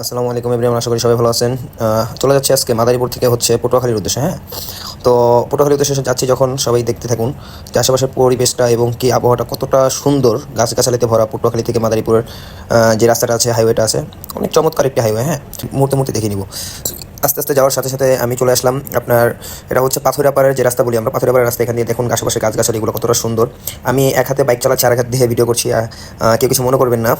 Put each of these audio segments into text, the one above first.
আসসালামু আলাইকুম এভরিওয়ান, আশা করি সবাই ভালো আছেন। চলে যাচ্ছি আজকে মাদারীপুর থেকে হচ্ছে পটুয়াখালীর উদ্দেশ্যে। হ্যাঁ, তো পটুয়াখালীর উদ্দেশ্যে যাচ্ছি যখন সবাই দেখতে থাকুন যে আশেপাশের পরিবেশটা এবং কি আবহাওয়াটা কতটা সুন্দর, গাছগাছালিতে ভরা পটুয়াখালী থেকে মাদারীপুরের যে রাস্তাটা আছে, হাইওয়েটা আছে, অনেক চমৎকার একটি হাইওয়ে। হ্যাঁ, মুহূর্তে মুহূর্তে দেখে নিব। আস্তে আস্তে যাওয়ার সাথে সাথে আমি চলে আসলাম আপনার, এটা হচ্ছে পাথুরিয়াপাড়ের যে রাস্তা বলি আমরা, পাথুরিয়াপাড়ের রাস্তা। এখান দিয়ে দেখুন আশেপাশে গাছগাছালিগুলো কতটা সুন্দর। আমি এক হাতে বাইক চালাচ্ছি, আর এক হাত দিয়ে ভিডিও করছি, কেউ কিছু মনে করবেন না।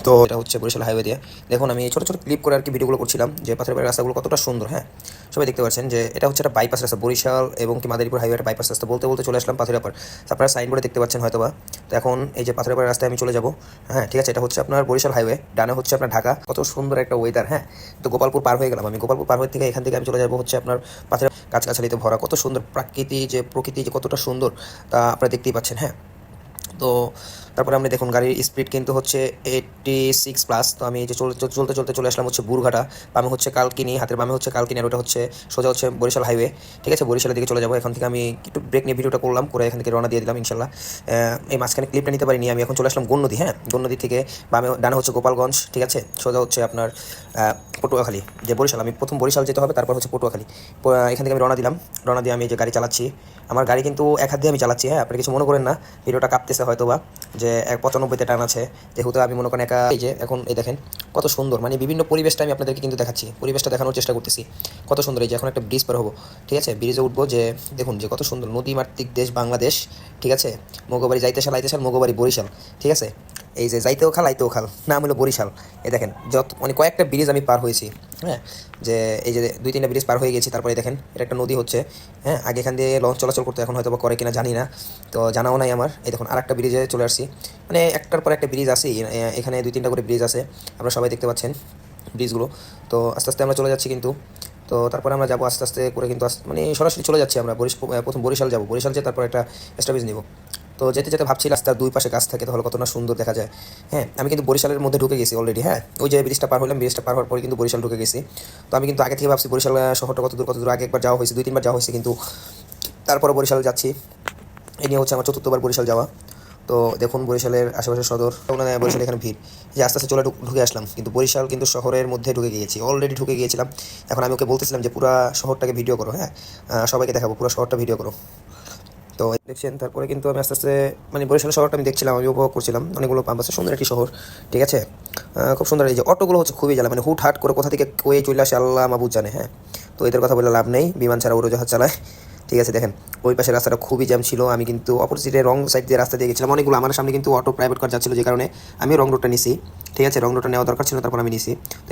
তো এটা হচ্ছে বরিশাল হাইওয়ে দিয়ে। দেখুন আমি ছোটো ছোটো ক্লিপ করে আর কি ভিডিওগুলো করছিলাম যে পাথরের বাড়ির রাস্তাগুলো কতটা সুন্দর। হ্যাঁ, সবাই দেখতে পাচ্ছেন যে এটা হচ্ছে একটা বাইপাস রাস্তা, বরিশাল এবং কি মাদারীপুর হাইওয়ের বাইপাস রাস্তা। বলতে বলতে চলে আসলাম পাথরিয়াপাড়। আপনারা সাইনবোর্ডে দেখতে পাচ্ছেন হয়তোবা। তো এখন এই যে পাথরিয়াপাড় রাস্তায় আমি চলে যাব। হ্যাঁ ঠিক আছে, এটা হচ্ছে আপনার বরিশাল হাইওয়ে, ডানে হচ্ছে আপনার ঢাকা। কত সুন্দর একটা ওয়েদার। হ্যাঁ, তো গোপালপুর পার হয়ে গেলাম আমি। গোপালপুর পার হয়ে থেকে এখান থেকে আমি চলে যাবো হচ্ছে আপনার পাথরিয়া। গাছগাছালিতে ভরা কত সুন্দর প্রকৃতি যে কতটা সুন্দর তা আপনারা দেখতেই পাচ্ছেন। হ্যাঁ, তো তারপরে আপনি দেখুন গাড়ির স্পিড কিন্তু হচ্ছে 86+। তো আমি এই যে চলতে চলতে চলতে চলে আসলাম হচ্ছে বুরঘাটা। বামে হচ্ছে কালকিনি, হাতের বামে হচ্ছে কালকিনি, আর ওটা হচ্ছে সোজা হচ্ছে বরিশাল হাইওয়ে। ঠিক আছে, বরিশালের দিকে চলে যাবো। এখান থেকে আমি একটু ব্রেক নিয়ে ভিডিওটা করলাম, করে এখান থেকে রওনা দিয়ে দিলাম ইনশাল্লাহ। এই মাঝখানে ক্লিপটা নিতে পারিনি আমি। এখন চলে আসলাম গণ্যদী। হ্যাঁ, গণ্যদী থেকে বামে ডানে হচ্ছে গোপালগঞ্জ। ঠিক আছে, সোজা হচ্ছে আপনার পটুয়াখালী। যে বরিশাল, আমি প্রথম বরিশাল যেতে হবে, তারপর হচ্ছে পটুয়াখালী। এখান থেকে আমি রওনা দিলাম। রওনা দিয়ে আমি যে গাড়ি চালাচ্ছি, আমার গাড়ি কিন্তু এক হাত দিয়ে আমি চালাচ্ছি। হ্যাঁ, আপনি কিছু মনে করেন না, ভিডিওটা কাঁপতেছে হয়তো বা, যে 95-তে টান আছে, যেহেতু আমি মনে করেন একা। এই যে এখন এই দেখেন কত সুন্দর, মানে বিভিন্ন পরিবেশটা আমি আপনাদেরকে কিন্তু দেখাচ্ছি, পরিবেশটা দেখানোর চেষ্টা করতেছি। কত সুন্দর। এই যে এখন একটা ব্রিজ পার হবো। ঠিক আছে, ব্রিজে উঠবো, যে দেখুন যে কত সুন্দর নদীমাতৃক দেশ বাংলাদেশ। ঠিক আছে, মগবাড়ি যাইতেশাল আইতেশাল, মগবাড়ি বরিশাল। ঠিক আছে, এই যে যাইতেও খাল আইতেও খাল, নাম হলো বরিশাল। এই দেখেন মানে কয়েকটা ব্রিজ আমি পার হয়েছি। হ্যাঁ, যে এই যে 2-3টা ব্রিজ পার হয়ে গেছি। তারপরে দেখেন এটা একটা নদী হচ্ছে। হ্যাঁ, আগে এখান দিয়ে লঞ্চ চলাচল করতে, এখন হয়তো বা করে কিনা জানি না, তো জানাও নাই আমার। এই দেখুন আরেকটা ব্রিজে চলে আসছি, মানে একটার পর একটা ব্রিজ আছে এখানে, 2-3টা করে ব্রিজ আছে, আপনারা সবাই দেখতে পাচ্ছেন ব্রিজগুলো। তো আস্তে আস্তে আমরা চলে যাচ্ছি কিন্তু। তো তারপরে আমরা যাবো আস্তে আস্তে করে, কিন্তু মানে সরাসরি চলে যাচ্ছি আমরা প্রথম বরিশাল যাবো। বরিশাল যেয়ে তারপর একটা স্টপেজ নিব। তো যেতে যেতে ভাবছি রাস্তার দুই পাশে গাছ থাকে, তাহলে কত না সুন্দর দেখা যায়। হ্যাঁ, আমি কিন্তু বরিশালের মধ্যে ঢুকে গেছি অলরেডি। হ্যাঁ, ওই যে ব্রিজটা পার হলাম, ব্রিজটা পার হওয়ার পরে কিন্তু বরিশাল ঢুকে গেছি। তো আমি কিন্তু আগে থেকে ভাবছি বরিশাল শহরটা কত দূর আগে একবার যাওয়া হয়েছে, 2-3বার যাওয়া হয়েছে, কিন্তু তারপরে বরিশাল যাচ্ছি। এই নিয়ে হচ্ছে আমার 4র্থবার বরিশাল যাওয়া। তো দেখুন বরিশালের আশেপাশে সদর, মানে বরিশাল এখানে ভিড়। যে আস্তে আস্তে চলে ঢুকে আসলাম, কিন্তু বরিশাল কিন্তু শহরের মধ্যে ঢুকে গিয়েছি, অলরেডি ঢুকে গিয়েছিলাম। এখন আমি ওকে বলতেছিলাম যে পুরো শহরটাকে ভিডিও করো। হ্যাঁ, সবাইকে দেখাবো, পুরো শহরটা ভিডিও করো। তো দেখছেন, তারপরে কিন্তু আমি আস্তে আস্তে মানে বরিশাল শহরটা আমি দেখছিলাম, আমি উপভোগ করছিলাম। অনেকগুলো পাম্প আছে, সুন্দর একটি শহর। ঠিক আছে, খুব সুন্দর। এই যে অটোগুলো হচ্ছে খুবই জ্বালা, মানে হুট হাট করে কোথা থেকে কয়ে চলে আসে আল্লাহ মাবুদ জানে। হ্যাঁ, তো এদের কথা বলে লাভ নেই, বিমান ছাড়া উড়োজাহাজ চালায়। ঠিক আছে, দেখেন ওই পাশে রাস্তাটা খুবই জ্যাম ছিল। আমি কিন্তু অপোজিটে রং সাইড দিয়ে রাস্তা দিয়ে গেছিলাম অনেকগুলো। আমার সামনে কিন্তু অটো প্রাইভেট কার যাচ্ছিল, যে কারণে আমি রং রোডটা নিছি। ঠিক আছে, রং রোডটা নেওয়া দরকার ছিল, তারপর আমি নিছি। তো এই